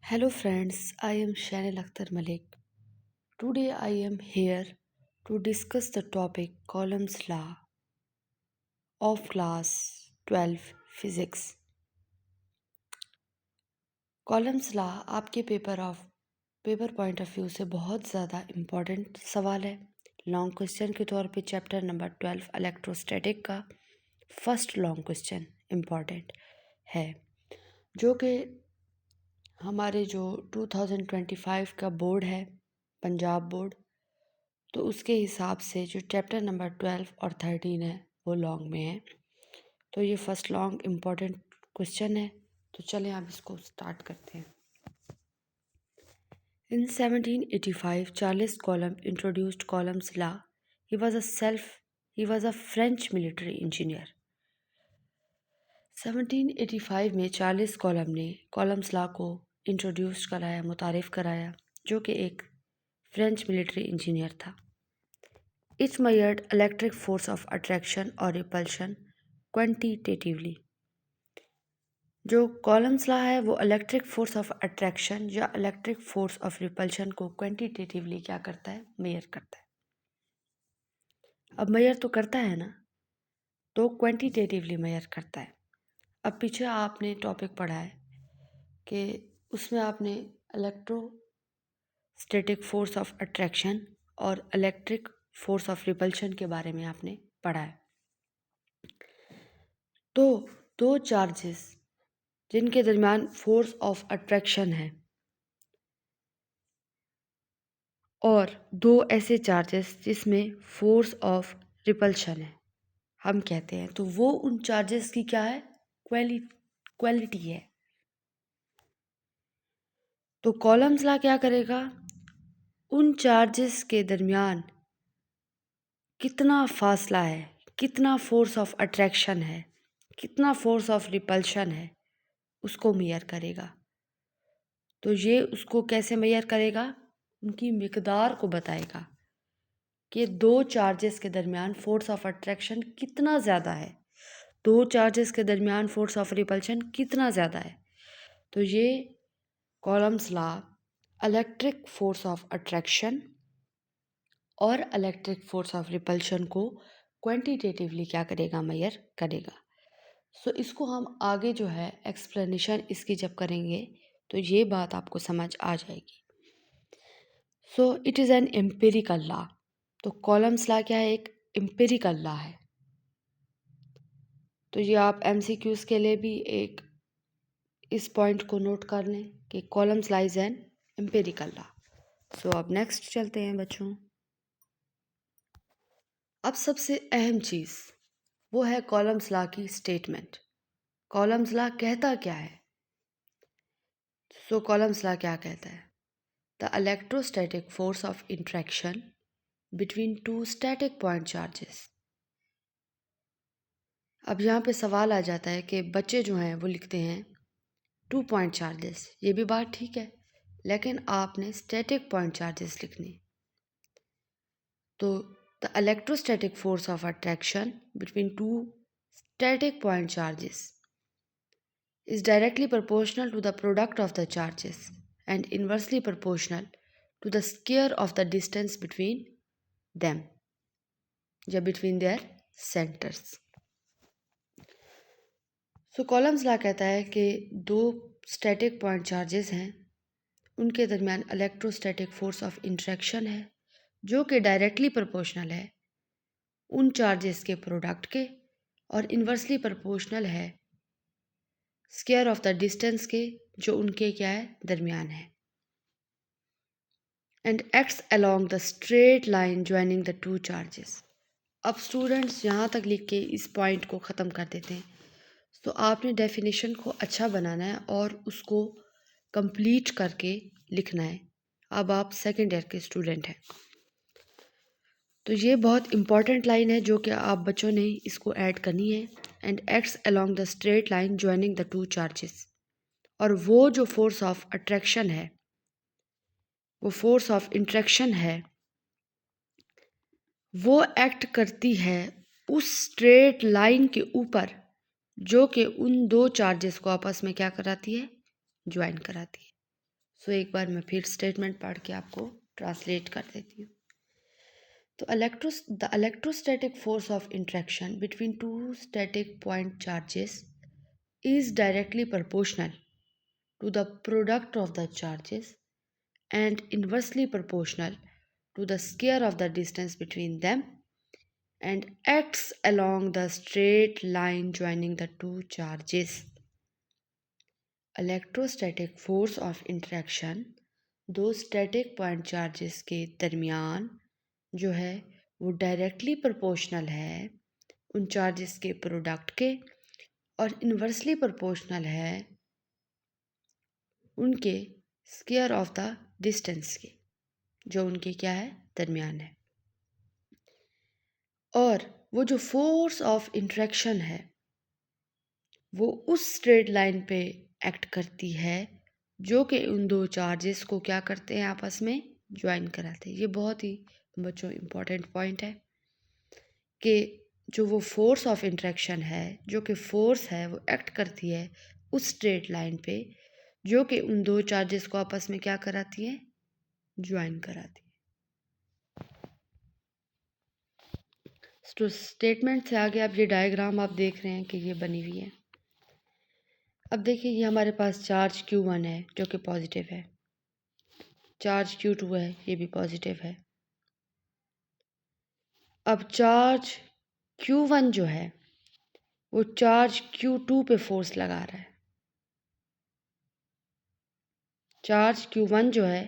Hello friends, I am Shanil Akhtar Malik. Today I am here to discuss the topic Coulomb's Law of Class 12 Physics. Coulomb's Law आपके paper point of view से बहुत ज़्यादा important सवाल है। Long question के तौर पे chapter number 12 electrostatic का फर्स्ट लॉन्ग क्वेश्चन इम्पॉर्टेंट है, जो कि हमारे जो 2025 का बोर्ड है, पंजाब बोर्ड, तो उसके हिसाब से जो चैप्टर नंबर 12 और 13 है वो लॉन्ग में है। तो ये फर्स्ट लॉन्ग इम्पॉर्टेंट क्वेश्चन है। तो चलें आप इसको स्टार्ट करते हैं। इन 1785 Charles column introduced columns law. He was a French military engineer. 1785 में चार्ल्स कॉलम ने कॉलम्स लॉ को इंट्रोड्यूस कराया, मुतारिफ कराया, जो कि एक फ्रेंच मिलिट्री इंजीनियर था। It measured electric force of attraction और repulsion quantitatively। जो कॉलम्स लॉ है वो इलेक्ट्रिक फोर्स ऑफ अट्रैक्शन या इलेक्ट्रिक फोर्स ऑफ रिपल्शन को क्वांटिटेटिवली क्या करता है, मेयर करता है। अब मेयर तो करता है ना, तो क्वांटिटेटिवली मेयर करता है। अब पीछे आपने टॉपिक पढ़ा है कि उसमें आपने इलेक्ट्रोस्टैटिक फोर्स ऑफ अट्रैक्शन और इलेक्ट्रिक फोर्स ऑफ रिपल्शन के बारे में आपने पढ़ा है। तो दो चार्जेस जिनके दरमियान फोर्स ऑफ अट्रैक्शन है और दो ऐसे चार्जेस जिसमें फोर्स ऑफ रिपल्शन है, हम कहते हैं, तो वो उन चार्जेस की क्या है, क्वालिटी है। तो कॉलम्स लॉ क्या करेगा, उन चार्जेस के दरमियान कितना फासला है, कितना फोर्स ऑफ अट्रैक्शन है, कितना फोर्स ऑफ रिपल्शन है, उसको मेयर करेगा। तो ये उसको कैसे मेयर करेगा, उनकी मिकदार को बताएगा कि दो चार्जेस के दरमियान फोर्स ऑफ अट्रैक्शन कितना ज़्यादा है, दो चार्जेस के दरमियान फोर्स ऑफ रिपल्शन कितना ज़्यादा है। तो ये columns law electric force of attraction और इलेक्ट्रिक फोर्स ऑफ रिपल्शन को क्वांटिटेटिवली क्या करेगा, मेयर करेगा। सो इसको हम आगे जो है एक्सप्लेनेशन इसकी जब करेंगे तो ये बात आपको समझ आ जाएगी। So it is an empirical law. तो कॉलम्स लॉ क्या है, एक एम्पिरिकल लॉ है। तो ये आप एमसीक्यूज़ के लिए भी एक इस पॉइंट को नोट कर लें कि Coulomb's law is an empirical law. So अब नेक्स्ट चलते हैं बच्चों। अब सबसे अहम चीज़ वो है कॉलम्स लॉ की स्टेटमेंट। कॉलम्स लॉ कहता क्या है। सो कॉलम्स लॉ क्या कहता है, the electrostatic force of interaction between two static point charges. अब यहाँ पे सवाल आ जाता है कि बच्चे जो हैं वो लिखते हैं 2 पॉइंट चार्जेस, ये भी बात ठीक है, लेकिन आपने स्टैटिक पॉइंट चार्जेस लिखने। तो the electrostatic force of attraction between two static point charges is directly proportional to the product of the charges and inversely proportional to the square of the distance between them या between their centers। So columns law कहता है कि दो static point charges हैं, उनके दरमियान electrostatic force of interaction है जो कि डायरेक्टली प्रोपोर्शनल है उन चार्जेस के प्रोडक्ट के और इन्वर्सली प्रोपोर्शनल है स्क्वायर ऑफ द डिस्टेंस के जो उनके क्या है, दरमियान है। And acts along the straight line joining the two charges. अब स्टूडेंट्स यहाँ तक लिख के इस पॉइंट को ख़त्म कर देते हैं। तो आपने डेफिनेशन को अच्छा बनाना है और उसको कंप्लीट करके लिखना है। अब आप सेकेंड ईयर के स्टूडेंट हैं, तो ये बहुत इंपॉर्टेंट लाइन है जो कि आप बच्चों ने इसको ऐड करनी है। And acts along the straight line joining the two charges. और वो जो फोर्स ऑफ अट्रैक्शन है, वो फोर्स ऑफ इंट्रैक्शन है, वो एक्ट करती है उस स्ट्रेट लाइन के ऊपर जो कि उन दो चार्जेस को आपस में क्या कराती है, ज्वाइन कराती है। सो एक बार मैं फिर स्टेटमेंट पढ़ के आपको ट्रांसलेट कर देती हूँ। तो the electrostatic force of interaction between two static point charges is directly proportional to the product of the charges and inversely proportional to the square of the distance between them and acts along the straight line joining the two charges. Electrostatic force of interaction दो static point charges के दरमियान जो है वो directly proportional है उन charges के product के और इन्वर्सली प्रोपोर्शनल है उनके स्क्वायर ऑफ द डिस्टेंस के, जो उनके क्या है, दरमियान है। और वो जो फोर्स ऑफ इंटरेक्शन है वो उस स्ट्रेट लाइन पे एक्ट करती है जो कि उन दो चार्जेस को क्या करते हैं, आपस में ज्वाइन कराते हैं। ये बहुत ही बच्चों इम्पॉर्टेंट पॉइंट है कि जो वो फोर्स ऑफ इंटरेक्शन है, जो कि फोर्स है, वो एक्ट करती है उस स्ट्रेट लाइन पे जो कि उन दो चार्जेस को आपस में क्या कराती है, ज्वाइन कराती है। तो स्टेटमेंट से आगे आप ये डायग्राम आप देख रहे हैं कि ये बनी हुई है। अब देखिए ये हमारे पास चार्ज Q1 है जो कि पॉजिटिव है, चार्ज Q2 है ये भी पॉजिटिव है। अब चार्ज Q1 जो है वो चार्ज Q2 पे फोर्स लगा रहा है। चार्ज Q1 जो है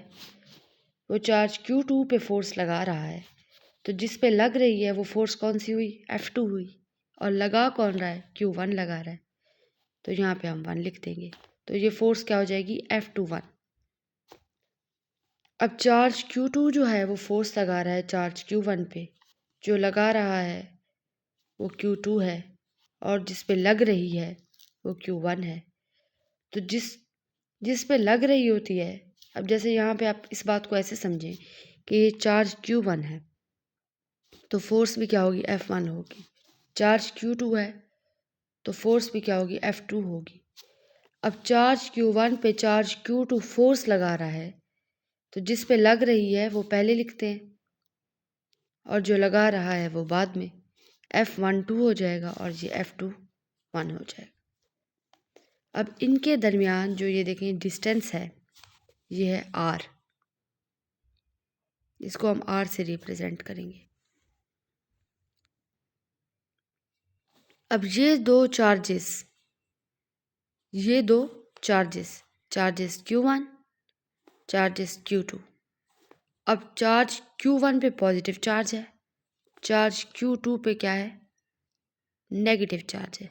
वो चार्ज Q2 पे फोर्स लगा रहा है, तो जिस पे लग रही है वो फोर्स कौन सी हुई, F2 हुई। और लगा कौन रहा है, Q1 लगा रहा है, तो यहाँ पे हम 1 लिख देंगे। तो ये फोर्स क्या हो जाएगी, F21। अब चार्ज Q2 जो है वो फोर्स लगा रहा है चार्ज Q1 पे, जो लगा रहा है वो Q2 है और जिस पे लग रही है वो Q1 है। तो जिस पे लग रही होती है, अब जैसे यहाँ पे आप इस बात को ऐसे समझें कि ये चार्ज Q1 है तो फोर्स भी क्या होगी, F1 होगी। चार्ज Q2 है तो फोर्स भी क्या होगी, F2 होगी। अब चार्ज Q1 पे चार्ज Q2 फोर्स लगा रहा है, तो जिस पे लग रही है वो पहले लिखते हैं और जो लगा रहा है वो बाद में। F1 2 हो जाएगा और ये F2 1 हो जाएगा। अब इनके दरमियान जो ये देखें डिस्टेंस है, ये है R। इसको हम R से रिप्रेजेंट करेंगे। अब ये दो charges charges Q1, charges Q2। अब चार्ज Q1 पे पॉजिटिव चार्ज है, चार्ज Q2 पे क्या है, नेगेटिव चार्ज है।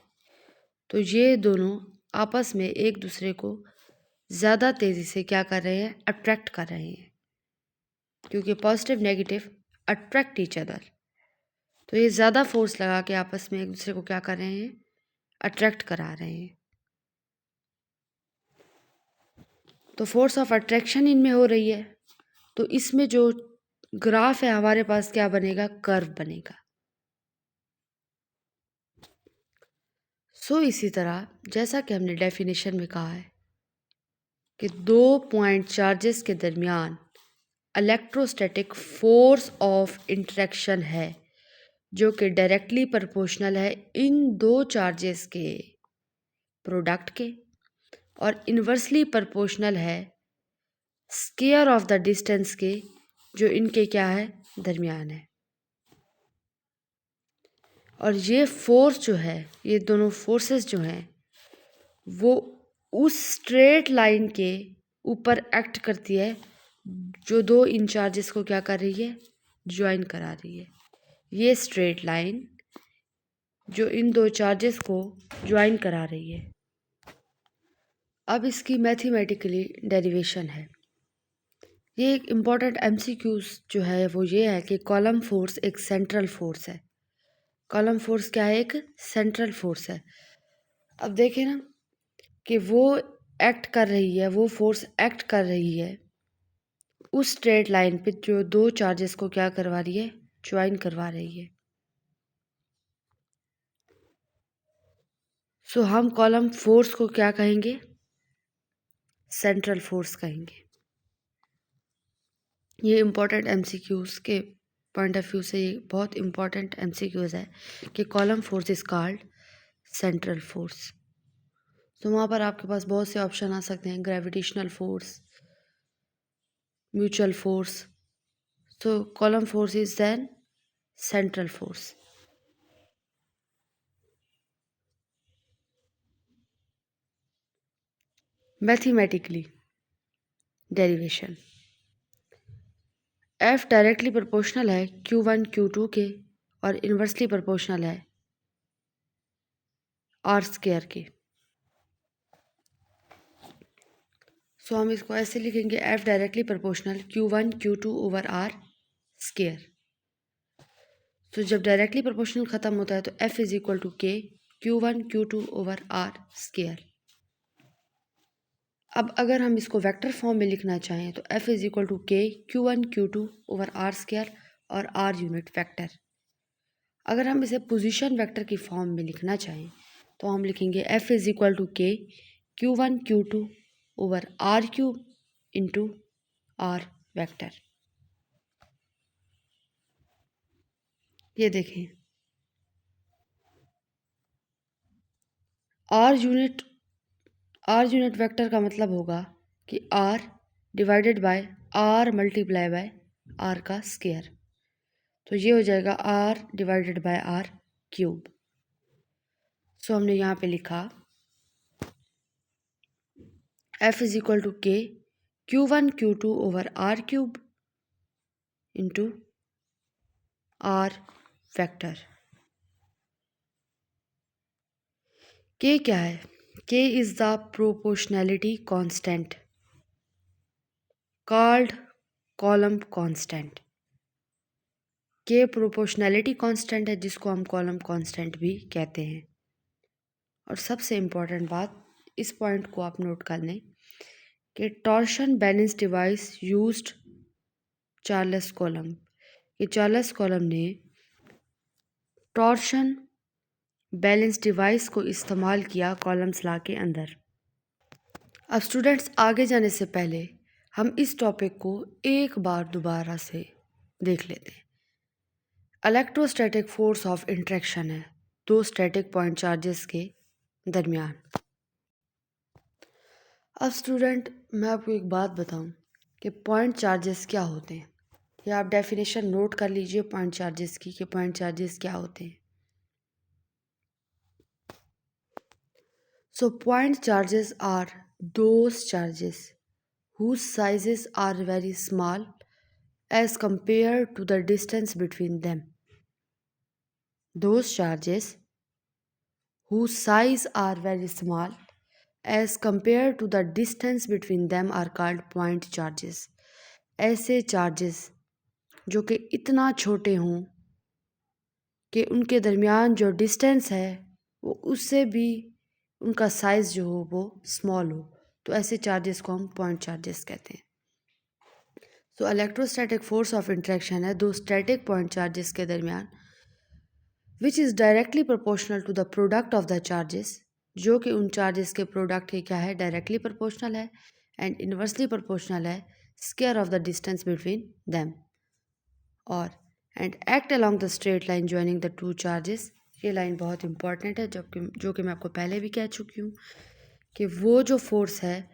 तो ये दोनों आपस में एक दूसरे को ज़्यादा तेज़ी से क्या कर रहे हैं, अट्रैक्ट कर रहे हैं, क्योंकि positive negative attract each other. तो ये ज़्यादा फोर्स लगा के आपस में एक दूसरे को क्या कर रहे हैं, अट्रैक्ट करा रहे हैं। तो फोर्स ऑफ अट्रैक्शन इनमें हो रही है, तो इसमें जो ग्राफ है हमारे पास क्या बनेगा, कर्व बनेगा। इसी तरह जैसा कि हमने डेफिनेशन में कहा है कि दो पॉइंट चार्जेस के दरमियान इलेक्ट्रोस्टैटिक फोर्स ऑफ इंटरेक्शन है जो कि डायरेक्टली प्रोपोर्शनल है इन दो चार्जेस के प्रोडक्ट के और इन्वर्सली प्रोपोर्शनल है स्क्वायर ऑफ द डिस्टेंस के, जो इनके क्या है, दरमियान है। और ये फोर्स जो है, ये दोनों फोर्सेस जो हैं वो उस स्ट्रेट लाइन के ऊपर एक्ट करती है जो दो इन चार्जेस को क्या कर रही है, ज्वाइन करा रही है। ये स्ट्रेट लाइन जो इन दो चार्जेस को ज्वाइन करा रही है। अब इसकी मैथमेटिकली डेरिवेशन है। ये एक इम्पॉर्टेंट MCQs जो है वो ये है कि कॉलम फोर्स एक सेंट्रल फोर्स है। कॉलम फोर्स क्या है, एक सेंट्रल फोर्स है। अब देखें ना कि वो एक्ट कर रही है, वो फोर्स एक्ट कर रही है उस स्ट्रेट लाइन पे जो दो चार्जेस को क्या करवा रही है, ज्वाइन करवा रही है। हम कॉलम फोर्स को क्या कहेंगे, सेंट्रल फोर्स कहेंगे। ये इम्पोर्टेंट एमसीक्यूज़ के पॉइंट ऑफ व्यू से ये बहुत इम्पोर्टेंट एमसीक्यूज़ है कि column force is called central force. तो वहाँ पर आपके पास बहुत से ऑप्शन आ सकते हैं, ग्रेविटेशनल फोर्स, म्यूचुअल फोर्स। तो Coulomb force is then central force. Mathematically derivation, F directly proportional है Q1 Q2 के और इन्वर्सली प्रोपोर्शनल है आर स्क्वायर के। सो हम इसको ऐसे लिखेंगे, F directly proportional Q1 Q2 over are square. तो जब डायरेक्टली प्रोपोर्शनल ख़त्म होता है तो F is equal to k Q1 Q2 over are square. अब अगर हम इसको वेक्टर फॉर्म में लिखना चाहें तो F is equal to k Q1 Q2 over are square और आर यूनिट वेक्टर। अगर हम इसे पोजीशन वेक्टर की फॉर्म में लिखना चाहें तो हम लिखेंगे F is equal to k Q1 Q2 over are cube into are vector. ये देखें, आर यूनिट वेक्टर का मतलब होगा कि r divided by r multiply by r का स्क्वायर। तो ये हो जाएगा r divided by r cube. So हमने यहाँ पे लिखा F is equal to k Q1 Q2 over are cube into are vector. K क्या है? K is the proportionality constant called Coulomb constant. K proportionality constant है जिसको हम column constant भी कहते हैं। और सबसे इम्पॉर्टेंट बात, इस पॉइंट को आप नोट कर लें कि torsion balance device used Charles column. ये चार्ल्स कॉलम ने टॉर्शन बैलेंस डिवाइस को इस्तेमाल किया कॉलम्स लॉ के अंदर। अब स्टूडेंट्स, आगे जाने से पहले हम इस टॉपिक को एक बार दोबारा से देख लेते हैं। इलेक्ट्रोस्टैटिक फोर्स ऑफ इंट्रैक्शन है दो स्टैटिक पॉइंट चार्जेस के दरमियान। अब स्टूडेंट, मैं आपको एक बात बताऊं कि पॉइंट चार्जेस क्या होते हैं। या आप डेफिनेशन नोट कर लीजिए पॉइंट चार्जेस की कि पॉइंट चार्जेस क्या होते हैं। So point charges are those charges whose sizes are very small as compared to the distance between them. Those charges whose size are very small as compared to the distance between them are called point charges. ऐसे charges जो कि इतना छोटे हों कि उनके दरमियान जो डिस्टेंस है वो उससे भी उनका साइज़ जो हो वो स्मॉल हो, तो ऐसे चार्जेस को हम पॉइंट चार्जेस कहते हैं। तो इलेक्ट्रोस्टैटिक फोर्स ऑफ इंट्रैक्शन है दो स्टैटिक पॉइंट चार्जेस के दरमियान, which is directly proportional to the product of the charges, जो कि उन चार्जेस के प्रोडक्ट के क्या है, डायरेक्टली प्रोपोर्शनल है, एंड इन्वर्सली प्रोपोर्शनल है square of the distance between them, और and act along the straight line joining the two charges. ये लाइन बहुत इंपॉर्टेंट है जो कि मैं आपको पहले भी कह चुकी हूँ कि वो जो फोर्स है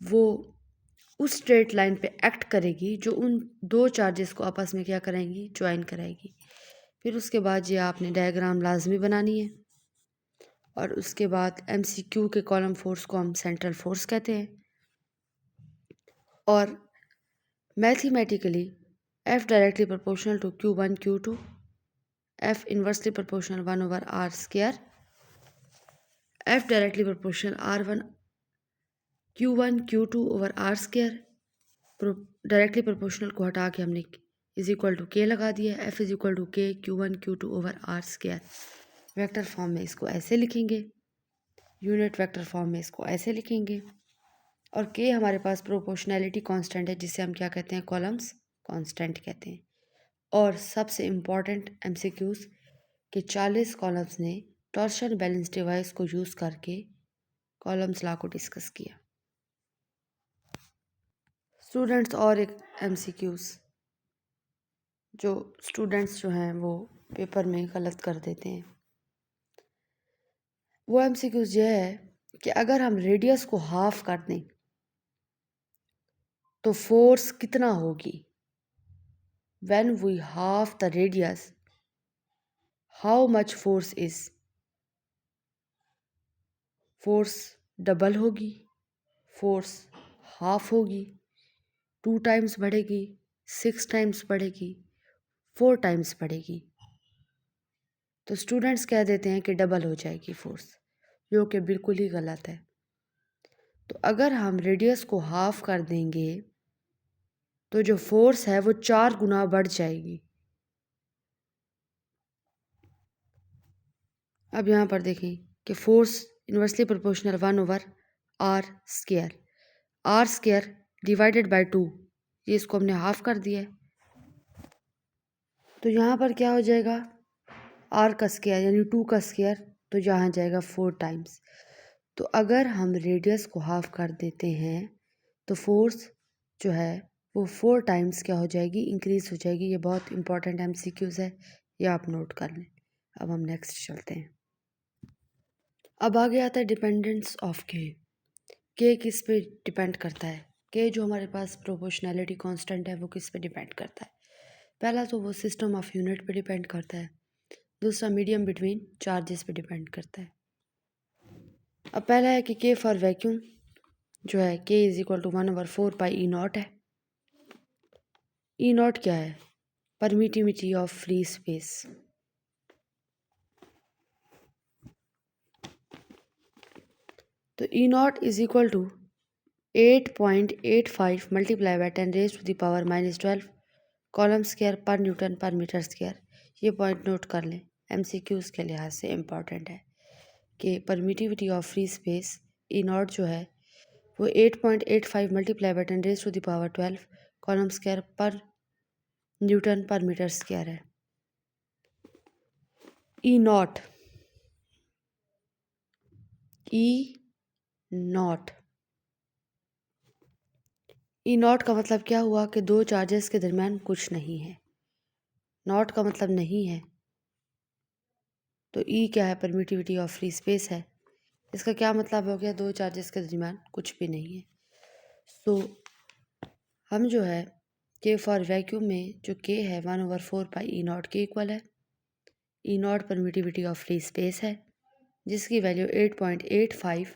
वो उस स्ट्रेट लाइन पे एक्ट करेगी जो उन दो चार्जेस को आपस में क्या करेंगी, ज्वाइन कराएगी। फिर उसके बाद ये आपने डायग्राम लाजमी बनानी है, और उसके बाद MCQ के कॉलम फोर्स को हम सेंट्रल फोर्स कहते हैं। और mathematically F directly proportional to Q1 Q2, F inversely proportional 1 over are square, F directly proportional R1 Q1 Q2 over are square. Directly proportional को हटा के हमने इज इक्वल टू के लगा दिया, F is equal to k Q1 Q2 over are square. Vector form में इसको ऐसे लिखेंगे, यूनिट वेक्टर फॉर्म में इसको ऐसे लिखेंगे, और के हमारे पास प्रोपोर्शनैलिटी कांस्टेंट है जिसे हम क्या कहते हैं, कॉलम्स कांस्टेंट कहते हैं। और सबसे इम्पॉर्टेंट MCQs कि 40 कॉलम्स ने टॉर्शन बैलेंस डिवाइस को यूज़ करके कॉलम्स लॉ को डिस्कस किया। स्टूडेंट्स, और एक MCQs जो स्टूडेंट्स जो हैं वो पेपर में गलत कर देते हैं। वो एमसीक्यूज ये है कि अगर हम रेडियस को हाफ कर दें तो फोर्स कितना होगी। When we half the radius, how much force is. Force double होगी, फोर्स हाफ होगी, 2 टाइम्स बढ़ेगी, 6 टाइम्स बढ़ेगी, 4 टाइम्स बढ़ेगी। तो स्टूडेंट्स कह देते हैं कि डबल हो जाएगी फोर्स, जो कि बिल्कुल ही गलत है। तो अगर हम रेडियस को हाफ कर देंगे तो जो फोर्स है वो 4 गुना बढ़ जाएगी। अब यहाँ पर देखें कि force inversely proportional 1/r²। r² divided by 2, ये इसको हमने हाफ कर दिया है। तो यहाँ पर क्या हो जाएगा, r का स्क्वायर यानी 2 का स्क्वायर, तो यहाँ जाएगा 4 टाइम्स। तो अगर हम रेडियस को हाफ कर देते हैं तो फोर्स जो है वो 4 टाइम्स क्या हो जाएगी, इंक्रीज हो जाएगी। ये बहुत इंपॉर्टेंट एमसीक्यूज है, ये आप नोट कर लें। अब हम नेक्स्ट चलते हैं। अब आगे आता है डिपेंडेंस ऑफ के किस पे डिपेंड करता है। के जो हमारे पास प्रोपोर्शनैलिटी कांस्टेंट है वो किस पे डिपेंड करता है। पहला तो वो सिस्टम ऑफ यूनिट पे डिपेंड करता है, दूसरा मीडियम बिटवीन चार्जेस पे डिपेंड करता है। अब पहला है कि के फॉर वैक्यूम जो है k is equal to 1/4 pi E naught है। ई नॉट क्या है, परमिटिविटी ऑफ फ्री स्पेस। तो e naught is equal to 8.85 multiply by 10⁻⁻12 coulomb square per newton per metre square. ये पॉइंट नोट कर लें, MCQs के लिहाज से इम्पॉर्टेंट है कि permittivity of free space e naught जो है वो 8.85 multiply by 10⁻12 coulomb square per newton per metre square है। ई नॉट ई नॉट का मतलब क्या हुआ कि दो चार्जेस के दरमियान कुछ नहीं है। नॉट का मतलब नहीं है, तो ई क्या है, परमिटिविटी ऑफ फ्री स्पेस है। इसका क्या मतलब हो गया, दो चार्जेस के दरमियान कुछ भी नहीं है। सो हम जो है के फॉर वैक्यूम में जो के है 1/4 pi E not k equal है। E naught permittivity of free space है जिसकी value 8.85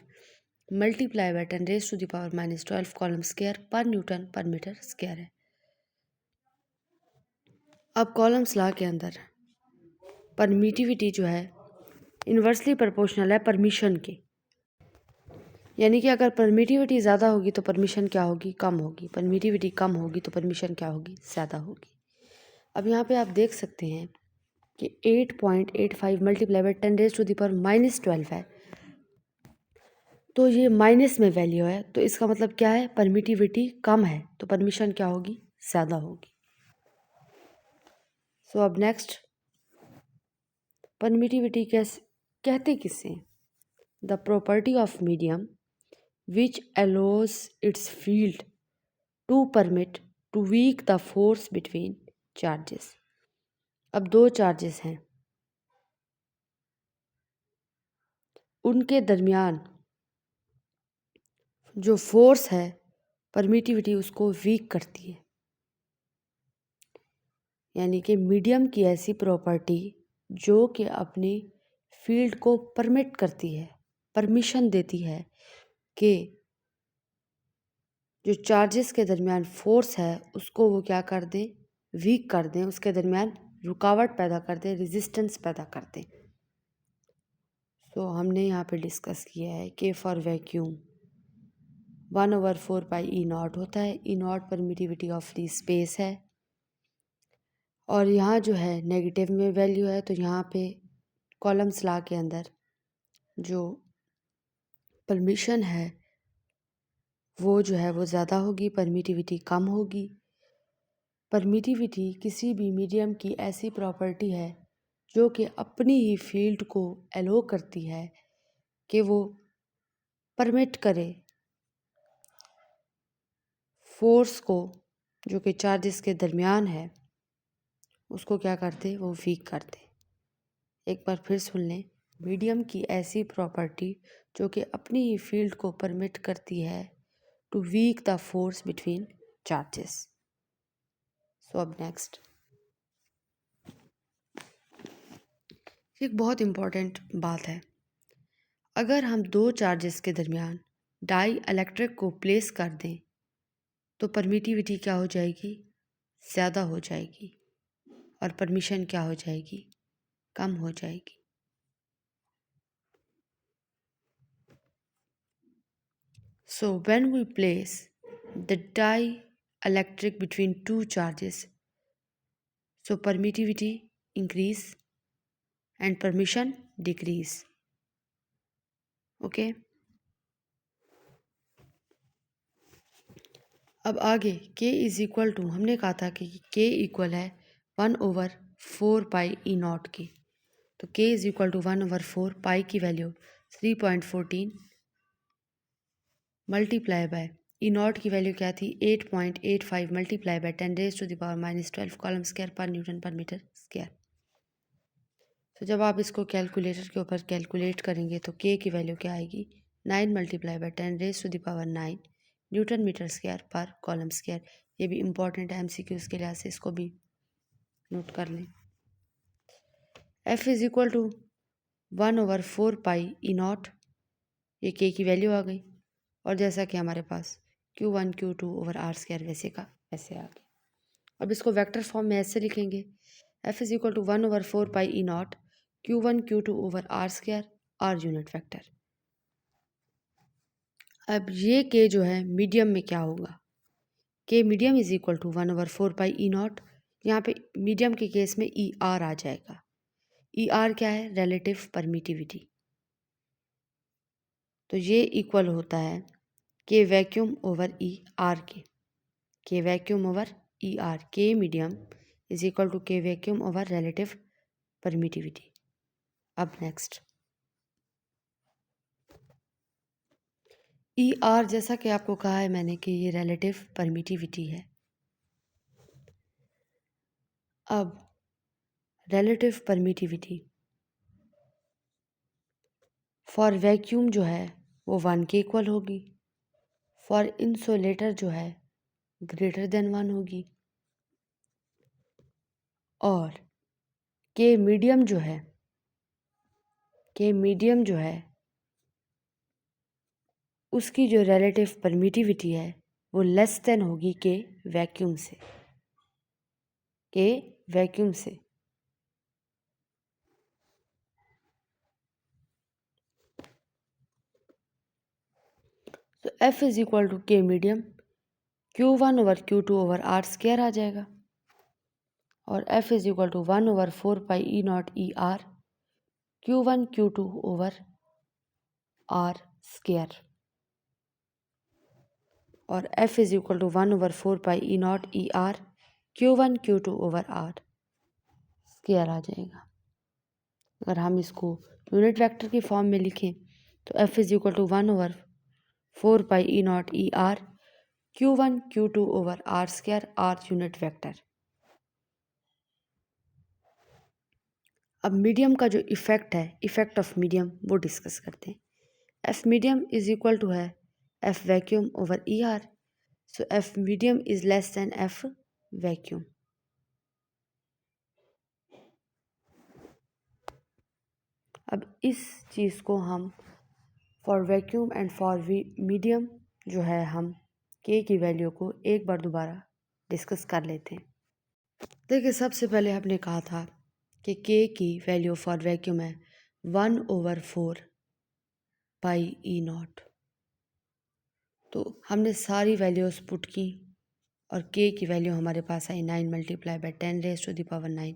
multiply by 10⁻⁻12 coulomb square per newton per metre square है। अब कॉलम्स लॉ के अंदर परमिटिविटी जो है इन्वर्सली प्रोपोर्शनल है परमिशन के, यानी कि अगर परमिटिविटी ज़्यादा होगी तो परमिशन क्या होगी, कम होगी। परमिटिविटी कम होगी तो परमिशन क्या होगी, ज़्यादा होगी। अब यहाँ पे आप देख सकते हैं कि 8.85 मल्टीप्लाई बाय 10⁻⁻12 है, तो ये माइनस में वैल्यू है, तो इसका मतलब क्या है, परमिटिविटी कम है तो परमिशन क्या होगी, ज़्यादा होगी। सो अब नेक्स्ट, परमिटिविटी कैसे कहते किससे, the property of medium which allows its field to permit to weak the force between charges। अब दो चार्जेस हैं, उनके दरमियान जो फोर्स है परमिटिविटी उसको वीक करती है। यानी कि मीडियम की ऐसी प्रॉपर्टी जो कि अपनी फील्ड को परमिट करती है, परमिशन देती है कि जो चार्जेस के दरमियान फोर्स है उसको वो क्या कर दें, वीक कर दें, उसके दरमियान रुकावट पैदा कर दें, रेजिस्टेंस पैदा कर दें। तो हमने यहाँ पे डिस्कस किया है कि for vacuum 1/4 pi E naught होता है। E naught permittivity of free space है और यहाँ जो है नेगेटिव में वैल्यू है, तो यहाँ पे कॉलम्स लॉ के अंदर जो परमिशन है वो जो है वो ज़्यादा होगी, परमिटिविटी कम होगी। परमिटिविटी किसी भी मीडियम की ऐसी प्रॉपर्टी है जो कि अपनी ही फील्ड को एलो करती है कि वो परमिट करे फोर्स को जो कि चार्जेस के दरमियान है उसको क्या करते, वो वीक करते। एक बार फिर सुन लें, मीडियम की ऐसी प्रॉपर्टी जो कि अपनी ही फील्ड को परमिट करती है to weak the force between charges. So अब नेक्स्ट एक बहुत इम्पॉर्टेंट बात है, अगर हम दो चार्जेस के दरमियान डाई इलेक्ट्रिक को प्लेस कर दें तो परमिटिविटी क्या हो जाएगी, ज़्यादा हो जाएगी, और परमिशन क्या हो जाएगी, कम हो जाएगी। So when we place the dielectric between two charges, so permittivity increase and permission decrease. Okay. अब आगे k इज इक्वल टू, हमने कहा था कि k इक्वल है 1/4 पाई ई नॉट के। तो k इज इक्वल टू 1/4 पाई की value 3.14 multiply by E not की वैल्यू क्या थी 8.85 multiply by 10⁻⁻12 coulomb square per newton per metre square. तो जब आप इसको कैलकुलेटर के ऊपर कैलकुलेट करेंगे तो k की वैल्यू क्या आएगी 9 multiply by 10⁻9 newton metre square पर कॉलम स्क्वायर। ये भी इम्पॉर्टेंट है MCQs के लिहाज से, इसको भी नोट कर लें। F is equal to 1/4 pi E naught, ये k की वैल्यू आ गई, और जैसा कि हमारे पास Q1 Q2 over are square वैसे का वैसे आ गया। अब इसको वेक्टर फॉर्म में ऐसे लिखेंगे, F is equal to 1/4 pi E naught Q1 Q2 over are square R unit vector. अब ये k जो है मीडियम में क्या होगा, k medium is equal to 1/4 pi E naught. यहाँ पे मीडियम के केस में ई आर आ जाएगा। ई आर क्या है, रिलेटिव परमिटिविटी। तो ये इक्वल होता है के वैक्यूम ओवर ई आर के वैक्यूम ओवर ई आर, के मीडियम इज इक्वल टू के वैक्यूम ओवर रिलेटिव परमिटिविटी। अब नेक्स्ट ई आर, जैसा कि आपको कहा है मैंने कि ये रिलेटिव परमिटिविटी है। अब रिलेटिव परमिटिविटी फॉर वैक्यूम जो है वो 1 के इक्वल होगी, फॉर इंसुलेटर जो है ग्रेटर देन 1 होगी, और के मीडियम जो है उसकी जो रिलेटिव परमिटिविटी है वो लेस देन होगी के वैक्यूम से। तो F is equal to k medium Q1 over Q2 over are square आ जाएगा, और F is equal to 1/4 pi E naught e are Q1 Q2 over are square, और F is equal to 1/4 pi E naught e are Q1 Q2 over are square आ जाएगा। अगर हम इसको unit vector की फॉर्म में लिखें तो F is equal to 1/4 pi E naught e are Q1 Q2 over are square R unit vector. अब मीडियम का जो इफेक्ट है, इफेक्ट ऑफ मीडियम, वो डिस्कस करते हैं। F medium is equal to है F vacuum over e R, so F medium is less than F vacuum. अब इस चीज़ को हम for vacuum and for medium जो है हम k की वैल्यू को एक बार दोबारा डिस्कस कर लेते हैं। देखिए, सबसे पहले हमने कहा था कि k की वैल्यू फॉर वैक्यूम है 1/4 पाई ई नॉट। तो हमने सारी वैल्यूज़ पुट की और k की वैल्यू हमारे पास आई 9 multiply by 10⁻⁹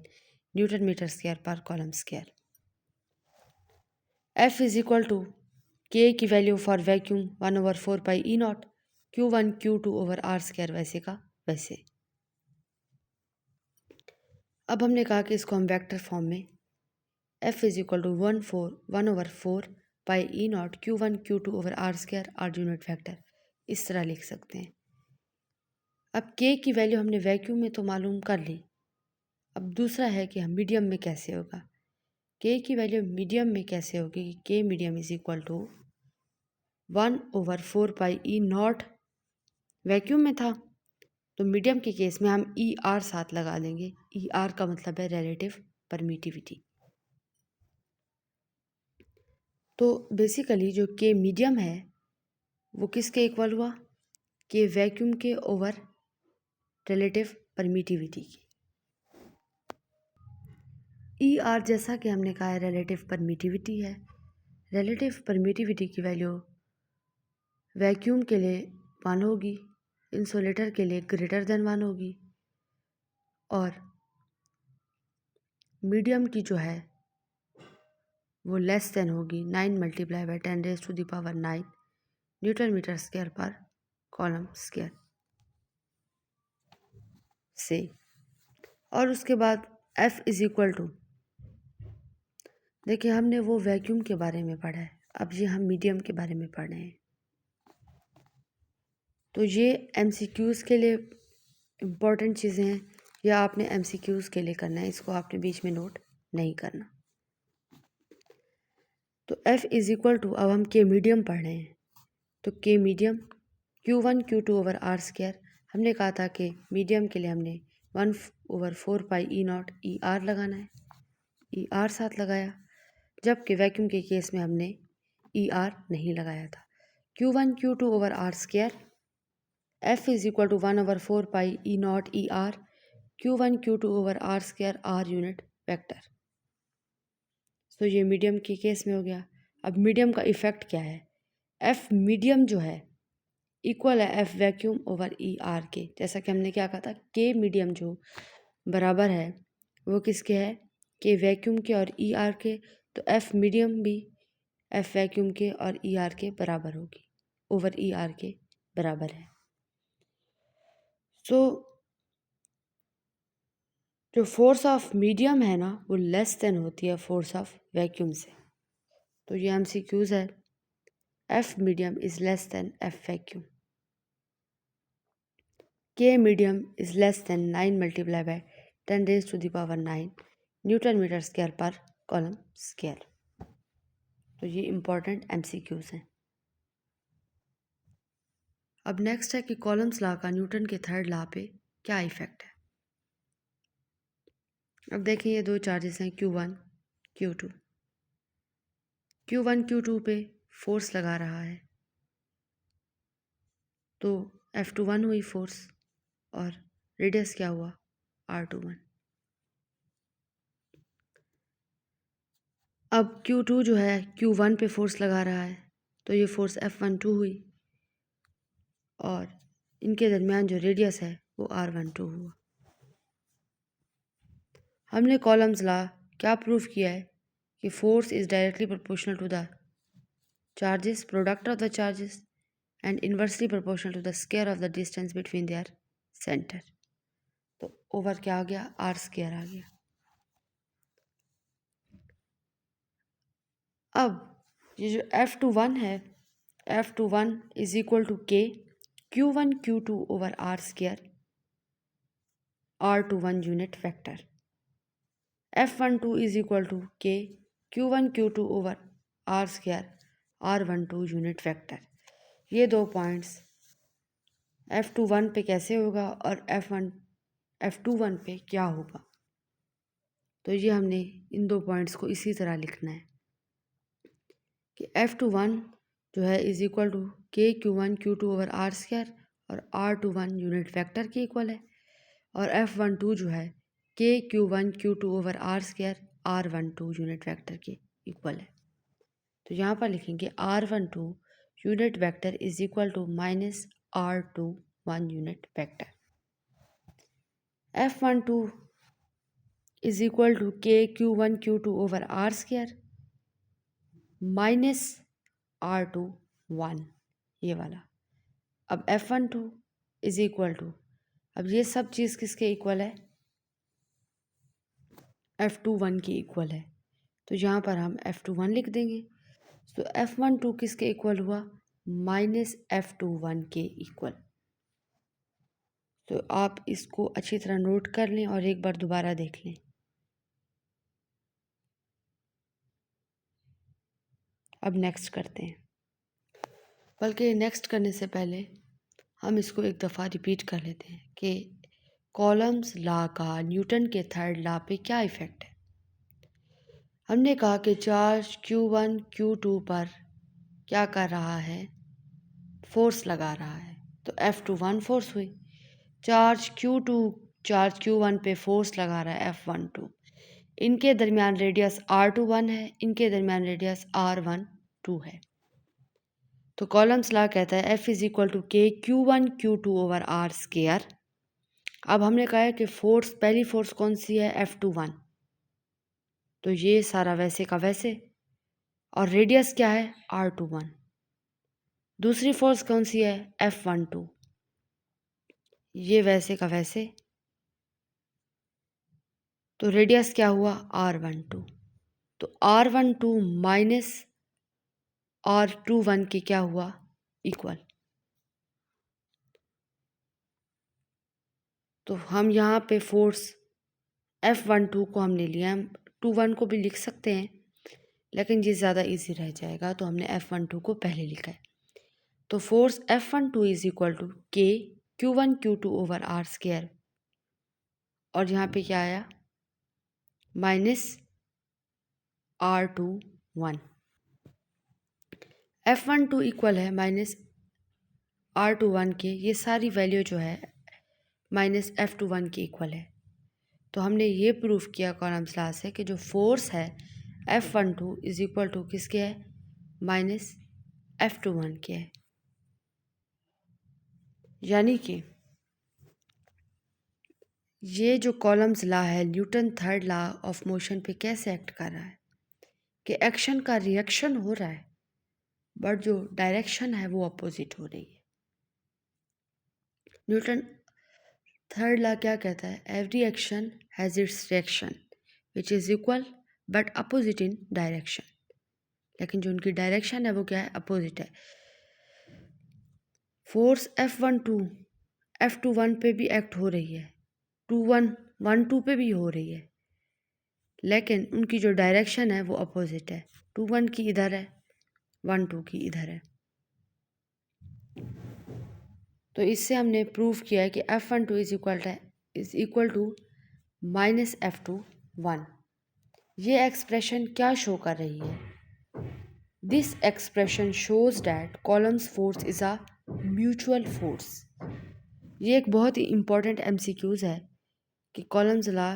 newton metre square पर coulomb square. F is equal to k की value for vacuum 1/4 pi E naught Q1 Q2 over are square वैसे का वैसे। अब हमने कहा कि इसको हम वेक्टर फॉर्म में F is equal to 1/4 pi E naught Q1 Q2 over are square R unit vector इस तरह लिख सकते हैं। अब k की वैल्यू हमने वैक्यूम में तो मालूम कर ली, अब दूसरा है कि हम मीडियम में कैसे होगा, के की वैल्यू मीडियम में कैसे होगी कि k medium is equal to 1/4π E0 vacuum में था, तो मीडियम के केस में हम ई आर साथ लगा देंगे। ई आर का मतलब है रिलेटिव परमिटिविटी। तो बेसिकली जो के मीडियम है वो किसके इक्वल हुआ, के वैक्यूम के ओवर रिलेटिव परमिटिविटी की। ई आर जैसा कि हमने कहा है रिलेटिव परमिटिविटी है। रिलेटिव परमिटिविटी की वैल्यू वैक्यूम के लिए 1 होगी, इंसुलेटर के लिए ग्रेटर देन 1 होगी, और मीडियम की जो है वो लेस देन होगी 9 × 10⁻⁹ न्यूटन मीटर स्क्वायर पर कॉलम स्क्वायर से। और उसके बाद F इज इक्वल टू, देखिए हमने वो वैक्यूम के बारे में पढ़ा है, अब ये हम मीडियम के बारे में पढ़ रहे हैं। तो ये MCQs के लिए इम्पॉर्टेंट चीज़ें हैं, या आपने MCQs के लिए करना है, इसको आपने बीच में नोट नहीं करना। तो F इज इक्वल टू, अब हम के मीडियम पढ़ रहे हैं, तो के medium Q1 Q2 over are square. हमने कहा था कि मीडियम के लिए हमने 1/4π E0 ई आर लगाना है, ई आर साथ लगाया, जबकि वैक्यूम के केस में हमने ई आर नहीं लगाया था। Q1 Q2 over are square, F is equal to 1/4πE0 e are, Q1 Q2 over are square R unit vector. तो ये मीडियम के केस में हो गया। अब मीडियम का इफ़ेक्ट क्या है, F मीडियम जो है इक्वल है F vacuum over e are के। जैसा कि हमने क्या कहा था, के मीडियम जो बराबर है वो किसके है, के वैक्यूम के और ई आर के। तो F मीडियम भी F वैक्यूम के और ई आर के बराबर होगी, ओवर ई आर के बराबर है। सो जो फोर्स ऑफ मीडियम है ना वो लेस देन होती है फोर्स ऑफ वैक्यूम से। तो ये MCQs है, F medium is less than F vacuum, K medium is less than 9 multiplied by 10 raised to the power 9 newton metre square पर कॉलम स्क्वायर। तो ये इंपॉर्टेंट MCQs हैं। अब नेक्स्ट है कि कॉलम्स लॉ का न्यूटन के थर्ड लॉ पे क्या इफेक्ट है। अब देखिए ये दो चार्जेस हैं Q1 Q2। Q1 Q2 पे फोर्स लगा रहा है, तो F21 हुई फोर्स, और रेडियस क्या हुआ R21। अब Q2 जो है Q1 पे फोर्स लगा रहा है, तो ये फोर्स F12 हुई, और इनके दरमियान जो रेडियस है वो R12 हुआ। हमने कॉलम्स लॉ क्या प्रूफ किया है कि force is directly proportional to the charges, product of the charges, and inversely proportional to the square of the distance between their centre. तो ओवर क्या आ गया, आर स्क्वायर आ गया। अब ये जो F21 है, F21 is equal to k Q1 Q2 over are square R21 unit vector. F12 is equal to k Q1 Q2 over are square R12 unit vector. ये दो पॉइंट्स F21 पे कैसे होगा और F21 पे क्या होगा, तो ये हमने इन दो पॉइंट्स को इसी तरह लिखना है कि F21 जो है is equal to k Q1 Q2 over are square और R21 यूनिट वेक्टर के इक्वल है, और F12 जो है k Q1 Q2 over are square R12 unit vector के इक्वल है। तो यहाँ पर लिखेंगे R12 unit vector is equal to minus R21 unit vector. F12 is equal to k Q1 Q2 over are square minus R21, ये वाला। अब F12 is equal to, अब ये सब चीज़ किसके इक्वल है, F21 की इक्वल है, तो यहाँ पर हम F21 लिख देंगे। तो F12 किसके इक्वल हुआ, माइनस F21 के इक्वल। तो आप इसको अच्छी तरह नोट कर लें और एक बार दोबारा देख लें। अब नेक्स्ट करते हैं, बल्कि नेक्स्ट करने से पहले हम इसको एक दफ़ा रिपीट कर लेते हैं कि कॉलम्स लॉ का न्यूटन के थर्ड लॉ पे क्या इफ़ेक्ट है। हमने कहा कि चार्ज Q1 Q2 पर क्या कर रहा है, फोर्स लगा रहा है। तो F21 फोर्स हुई। चार्ज Q1 पे फोर्स लगा रहा है F12। इनके दरमियान रेडियस R21 है, इनके दरमियान रेडियस R12 है। तो कॉलम्स लॉ कहता है F is equal to k Q1 Q2 over R square. अब हमने कहा है कि फोर्स, पहली फोर्स कौन सी है, F21, तो ये सारा वैसे का वैसे, और रेडियस क्या है, R21। दूसरी फोर्स कौन सी है, F12, ये वैसे का वैसे, तो रेडियस क्या हुआ, R12। तो R12 माइनस R21 के क्या हुआ, इक्वल। तो हम यहाँ पे फोर्स F12 को हमने लिया, हम 21 को भी लिख सकते हैं लेकिन ये ज़्यादा इजी रह जाएगा, तो हमने F12 को पहले लिखा है। तो force F12 is equal to k Q1 Q2 over R square, और यहाँ पे क्या आया, माइनस R21। F12 इक्वल है माइनस R21 के, ये सारी वैल्यू जो है माइनस F21 के इक्वल है। तो हमने ये प्रूफ किया कॉलम्स लॉ से कि जो फोर्स है F12 इज इक्वल टू किसके है, माइनस F21 के है। यानी कि ये जो कॉलम्स लॉ है Newton third law of motion पे कैसे एक्ट कर रहा है कि एक्शन का रिएक्शन हो रहा है बट जो डायरेक्शन है वो अपोजिट हो रही है। न्यूटन थर्ड लॉ क्या कहता है, every action has its reaction which is equal but opposite in direction. लेकिन जो उनकी डायरेक्शन है वो क्या है, अपोजिट है। फोर्स F21 पे भी एक्ट हो रही है, 12 पे भी हो रही है, लेकिन उनकी जो डायरेक्शन है वो अपोजिट है। 21 की इधर है, 12 की इधर है। तो इससे हमने प्रूव किया है कि F12 is equal to minus F21। ये एक्सप्रेशन क्या शो कर रही है, this expression shows that columns force is a mutual force. ये एक बहुत ही इंपॉर्टेंट MCQs है कि कॉलम्स लॉ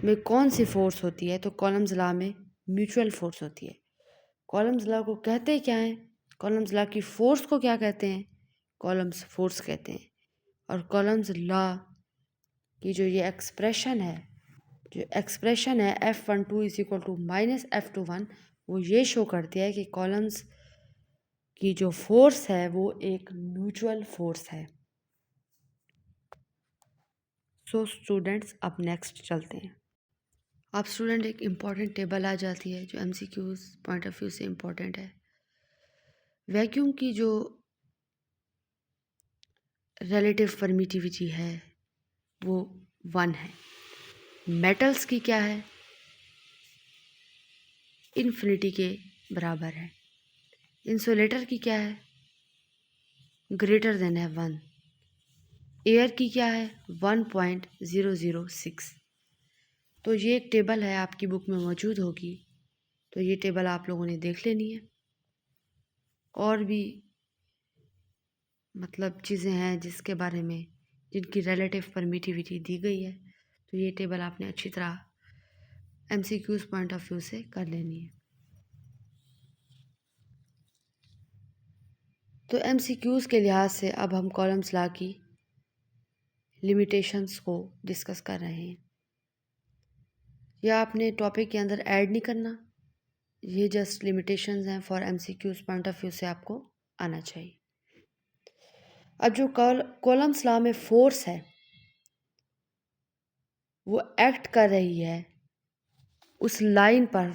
में कौन सी फोर्स होती है। तो कॉलम्स लॉ में म्यूचुअल फोर्स होती है। कॉलम्स लॉ को कहते क्या हैं, कॉलम्स लॉ की फोर्स को क्या कहते हैं, कॉलम्स फोर्स कहते हैं। और कॉलम्स लॉ की जो ये एक्सप्रेशन है, जो एक्सप्रेशन है F12 is equal to minus F21, वो ये शो करती है कि कॉलम्स की जो फोर्स है वो एक म्यूचुअल फोर्स है। सो स्टूडेंट्स अब नेक्स्ट चलते हैं। अब स्टूडेंट एक इम्पॉर्टेंट टेबल आ जाती है जो MCQs पॉइंट ऑफ व्यू से इम्पॉर्टेंट है। वैक्यूम की जो रिलेटिव परमिटिविटी है वो 1 है। मेटल्स की क्या है, इन्फिनिटी के बराबर है। इंसुलेटर की क्या है, ग्रेटर देन है 1। एयर की क्या है, 1.006। तो ये एक टेबल है, आपकी बुक में मौजूद होगी, तो ये टेबल आप लोगों ने देख लेनी है। और भी मतलब चीज़ें हैं जिसके बारे में, जिनकी रिलेटिव परमिटिविटी दी गई है, तो ये टेबल आपने अच्छी तरह MCQs पॉइंट ऑफ व्यू से कर लेनी है। तो MCQs के लिहाज से अब हम कॉलम्स लॉ की लिमिटेशंस को डिस्कस कर रहे हैं। यह आपने टॉपिक के अंदर ऐड नहीं करना, ये जस्ट लिमिटेशंस हैं for MCQs point of view से आपको आना चाहिए। अब जो कॉलम्स लॉ में फोर्स है वो एक्ट कर रही है उस लाइन पर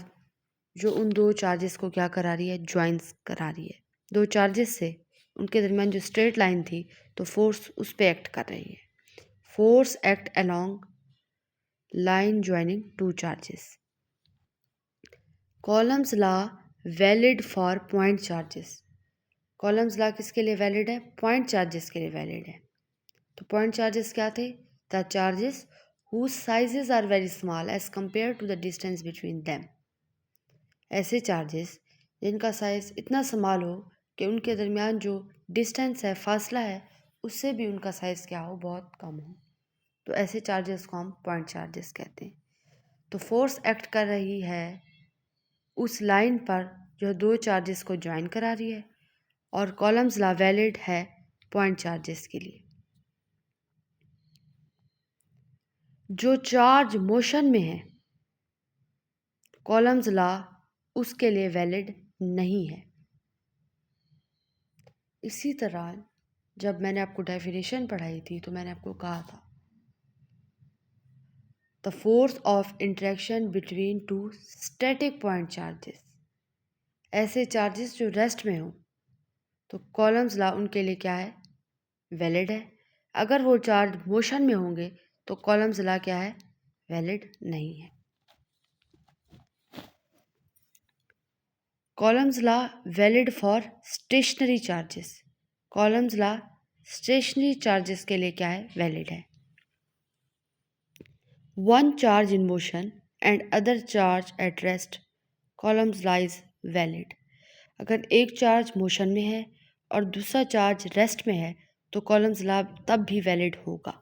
जो उन दो चार्जेस को क्या करा रही है, ज्वाइंस करा रही है। दो चार्जेस से उनके दरमियान जो स्ट्रेट लाइन थी, तो फोर्स उस पे एक्ट कर रही है। Force act along line joining two charges. Coulomb's law valid for point charges. Coulomb's law किसके लिए वैलिड है? पॉइंट चार्जेस के लिए वैलिड है। तो पॉइंट चार्जेस क्या थे? The charges whose sizes are very small as compared to the distance between them। ऐसे चार्जेस जिनका साइज इतना स्मॉल हो कि उनके दरमियान जो डिस्टेंस है, फासला है, उससे भी उनका साइज क्या हो, बहुत कम हो, तो ऐसे चार्जेस को हम पॉइंट चार्जेस कहते हैं। तो फोर्स एक्ट कर रही है उस लाइन पर जो दो चार्जेस को ज्वाइन करा रही है, और कॉलम्स लॉ वैलिड है पॉइंट चार्जेस के लिए। जो चार्ज मोशन में है, कॉलम्स लॉ उसके लिए वैलिड नहीं है। इसी तरह जब मैंने आपको डेफिनेशन पढ़ाई थी तो मैंने आपको कहा था the force of interaction between two static point charges. ऐसे चार्जेस जो रेस्ट में हो, तो कॉलम्स लॉ उनके लिए क्या है? वैलिड है। अगर वो चार्ज मोशन में होंगे तो कॉलम्स लॉ क्या है? वैलिड नहीं है। Coulomb's law valid for stationary charges. Coulomb's law stationary charges के लिए क्या है? वैलिड है। One charge in motion and other charge at rest, Coulomb's law is valid. अगर एक चार्ज मोशन में है और दूसरा चार्ज रेस्ट में है तो कॉलम्स लॉ तब भी वैलिड होगा।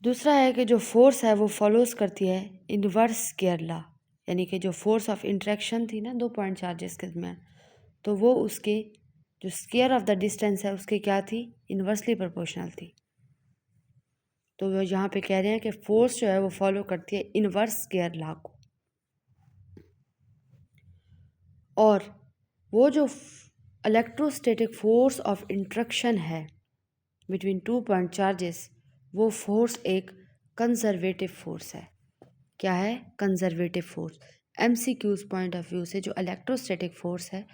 दूसरा है कि जो फोर्स है वो फॉलोज करती है इनवर्स स्केयर लॉ, यानी कि जो फोर्स ऑफ इंटरेक्शन थी ना दो पॉइंट चार्जेस के दरमियान, तो वो उसके जो स्केयर ऑफ द डिस्टेंस है उसके क्या थी? इनवर्सली प्रोपोर्शनल थी। तो वो यहाँ पे कह रहे हैं कि फोर्स जो है वो फॉलो करती है इनवर्स स्केयर लॉ को। और वो जो इलेक्ट्रोस्टैटिक फोर्स ऑफ इंट्रैक्शन है बिटवीन टू पॉइंट चार्जेस, वो फोर्स एक कंजर्वेटिव फोर्स है। क्या है? Conservative force. MCQs point of view से जो इलेक्ट्रोस्टैटिक फोर्स है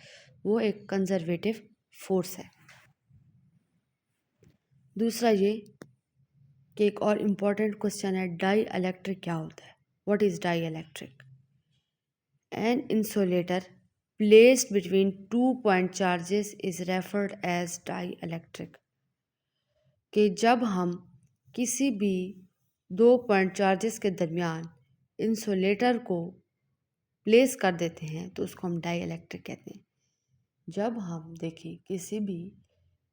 वो एक कंजर्वेटिव फोर्स है। दूसरा ये कि एक और इम्पॉर्टेंट क्वेश्चन है, डाई इलेक्ट्रिक क्या होता है? What is dielectric? An insulator placed between two point charges is referred as dielectric। कि जब हम किसी भी दो पॉइंट चार्जेस के दरमियान इंसुलेटर को प्लेस कर देते हैं तो उसको हम डाइइलेक्ट्रिक कहते हैं। जब हम देखिए किसी भी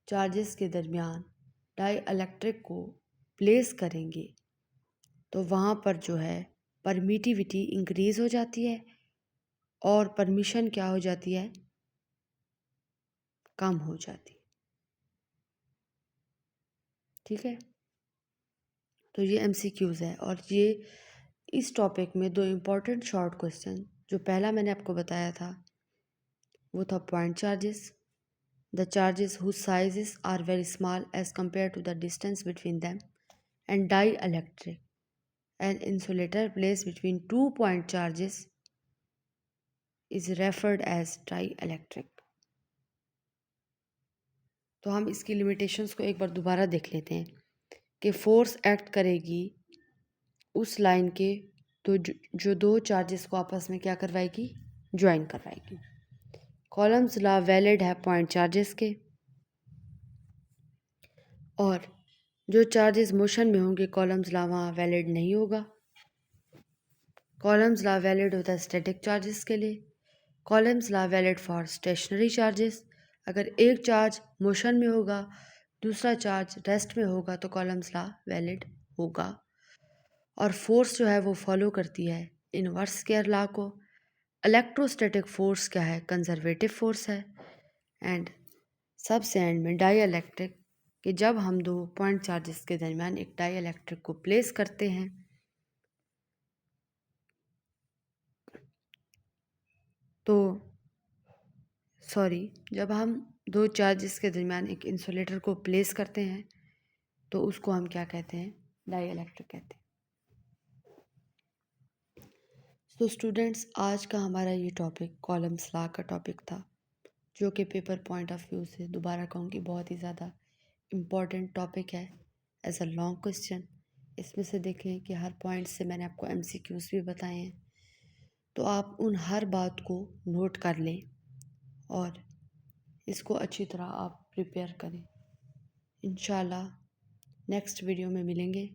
चार्जेस के दरमियान डाइइलेक्ट्रिक को प्लेस करेंगे तो वहाँ पर जो है परमिटिविटी इंक्रीज़ हो जाती है और परमिशन क्या हो जाती है? कम हो जाती है। ठीक है, तो ये एमसीक्यूज़ है। और ये इस टॉपिक में दो इम्पॉर्टेंट शॉर्ट क्वेश्चन, जो पहला मैंने आपको बताया था वो था point charges, the charges whose sizes are very small as compare to the distance between them, and dielectric an insulator place between two point charges is referred as dielectric. तो हम इसकी limitations को एक बार दोबारा देख लेते हैं कि फोर्स एक्ट करेगी उस लाइन के तो जो दो चार्जेस को आपस में क्या करवाएगी? ज्वाइन करवाएगी। कॉलम्स लॉ वैलिड है पॉइंट चार्जेस के, और जो चार्जेस मोशन में होंगे कॉलम्स लॉ वहाँ वैलिड नहीं होगा। कॉलम्स लॉ वैलिड होता है स्टैटिक चार्जेस के लिए। Coulomb's law valid for stationary charges. अगर एक चार्ज मोशन में होगा, दूसरा चार्ज रेस्ट में होगा, तो कॉलम्स लॉ वैलिड होगा। और फोर्स जो है वो फॉलो करती है इनवर्स स्केयर लॉ को। इलेक्ट्रोस्टैटिक फोर्स क्या है? कंजर्वेटिव फोर्स है। एंड सबसे एंड में डाई इलेक्ट्रिक, कि जब हम दो पॉइंट चार्जेस के दरमियान एक डाई इलेक्ट्रिक को प्लेस करते हैं तो जब हम दो चार्जेस के दरमियान एक इंसुलेटर को प्लेस करते हैं तो उसको हम क्या कहते हैं? डाई इलेक्ट्रिक कहते हैं। तो स्टूडेंट्स, आज का हमारा ये टॉपिक कॉलम्स लॉ का टॉपिक था, जो कि पेपर पॉइंट ऑफ व्यू से दोबारा कहूँगी बहुत ही ज़्यादा इम्पॉर्टेंट टॉपिक है एज अ लॉन्ग क्वेश्चन। इसमें से देखें कि हर पॉइंट से मैंने आपको एमसीक्यूज़ भी बताए हैं, तो आप उन हर बात को नोट कर लें और इसको अच्छी तरह आप प्रिपेयर करें। इंशाल्लाह नेक्स्ट वीडियो में मिलेंगे।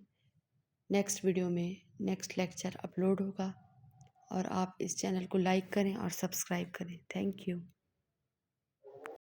नेक्स्ट वीडियो में नेक्स्ट लेक्चर अपलोड होगा और आप इस चैनल को लाइक करें और सब्सक्राइब करें। Thank you.